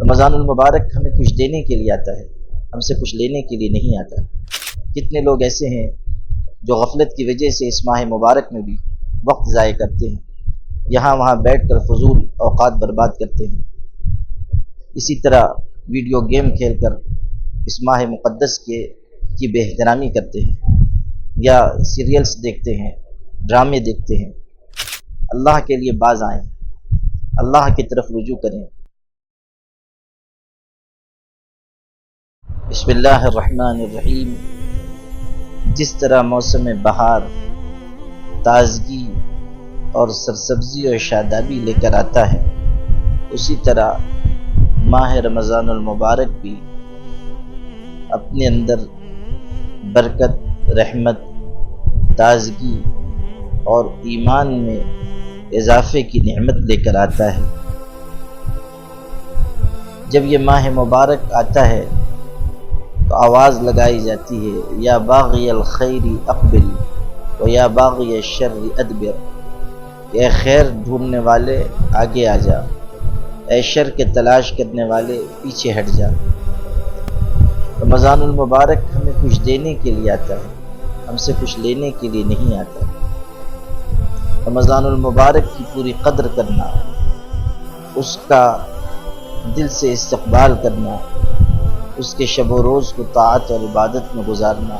رمضان المبارک ہمیں کچھ دینے کے لیے آتا ہے، ہم سے کچھ لینے کے لیے نہیں آتا۔ کتنے لوگ ایسے ہیں جو غفلت کی وجہ سے اس ماہ مبارک میں بھی وقت ضائع کرتے ہیں، یہاں وہاں بیٹھ کر فضول اوقات برباد کرتے ہیں۔ اسی طرح ویڈیو گیم کھیل کر اس ماہ مقدس کی بے احترامی کرتے ہیں، یا سیریلز دیکھتے ہیں، ڈرامے دیکھتے ہیں۔ اللہ کے لیے باز آئیں، اللہ کی طرف رجوع کریں۔ بسم اللہ الرحمن الرحیم۔ جس طرح موسم بہار تازگی اور سرسبزی اور شادابی لے کر آتا ہے، اسی طرح ماہ رمضان المبارک بھی اپنے اندر برکت، رحمت، تازگی اور ایمان میں اضافے کی نعمت لے کر آتا ہے۔ جب یہ ماہ مبارک آتا ہے تو آواز لگائی جاتی ہے، یا باغی الخیر اقبل و یا باغی الشر ادبر، اے خیر ڈھونڈنے والے آگے آ جا، اے شر کے تلاش کرنے والے پیچھے ہٹ جا۔ رمضان المبارک ہمیں کچھ دینے کے لیے آتا ہے، ہم سے کچھ لینے کے لیے نہیں آتا۔ رمضان المبارک کی پوری قدر کرنا، اس کا دل سے استقبال کرنا، اس کے شب و روز کو طاعت اور عبادت میں گزارنا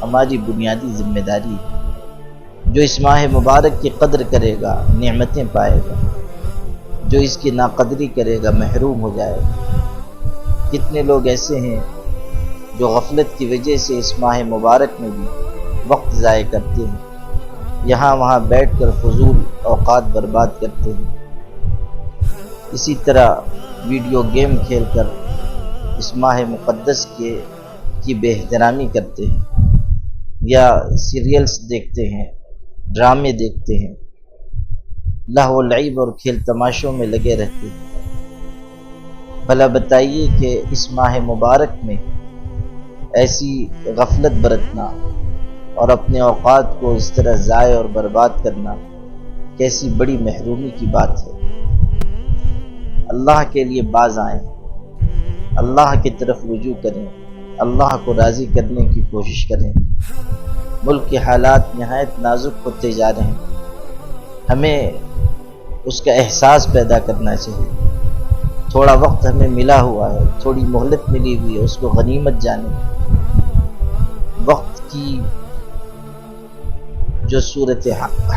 ہماری بنیادی ذمہ داری ہے۔ جو اس ماہ مبارک کی قدر کرے گا نعمتیں پائے گا، جو اس کی ناقدری کرے گا محروم ہو جائے گا۔ کتنے لوگ ایسے ہیں جو غفلت کی وجہ سے اس ماہ مبارک میں بھی وقت ضائع کرتے ہیں، یہاں وہاں بیٹھ کر فضول اوقات برباد کرتے ہیں۔ اسی طرح ویڈیو گیم کھیل کر اس ماہ مقدس کی بے احترامی کرتے ہیں، یا سیریلز دیکھتے ہیں، ڈرامے دیکھتے ہیں، لہو و لعب اور کھیل تماشوں میں لگے رہتے ہیں۔ بھلا بتائیے کہ اس ماہ مبارک میں ایسی غفلت برتنا اور اپنے اوقات کو اس طرح ضائع اور برباد کرنا کیسی بڑی محرومی کی بات ہے۔ اللہ کے لیے باز آئیں، اللہ کی طرف رجوع کریں، اللہ کو راضی کرنے کی کوشش کریں۔ ملک کے حالات نہایت نازک ہوتے جا رہے ہیں، ہمیں اس کا احساس پیدا کرنا چاہیے۔ تھوڑا وقت ہمیں ملا ہوا ہے، تھوڑی مہلت ملی ہوئی ہے، اس کو غنیمت جانیں۔ وقت کی جو صورت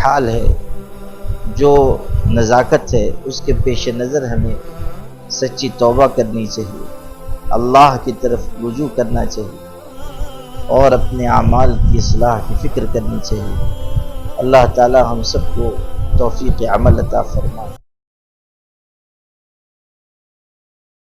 حال ہے، جو نزاکت ہے، اس کے پیش نظر ہمیں سچی توبہ کرنی چاہیے، اللہ کی طرف رجوع کرنا چاہیے، اور اپنے اعمال کی اصلاح کی فکر کرنی چاہیے۔ اللہ تعالی ہم سب کو توفیق عمل عطا فرمائے۔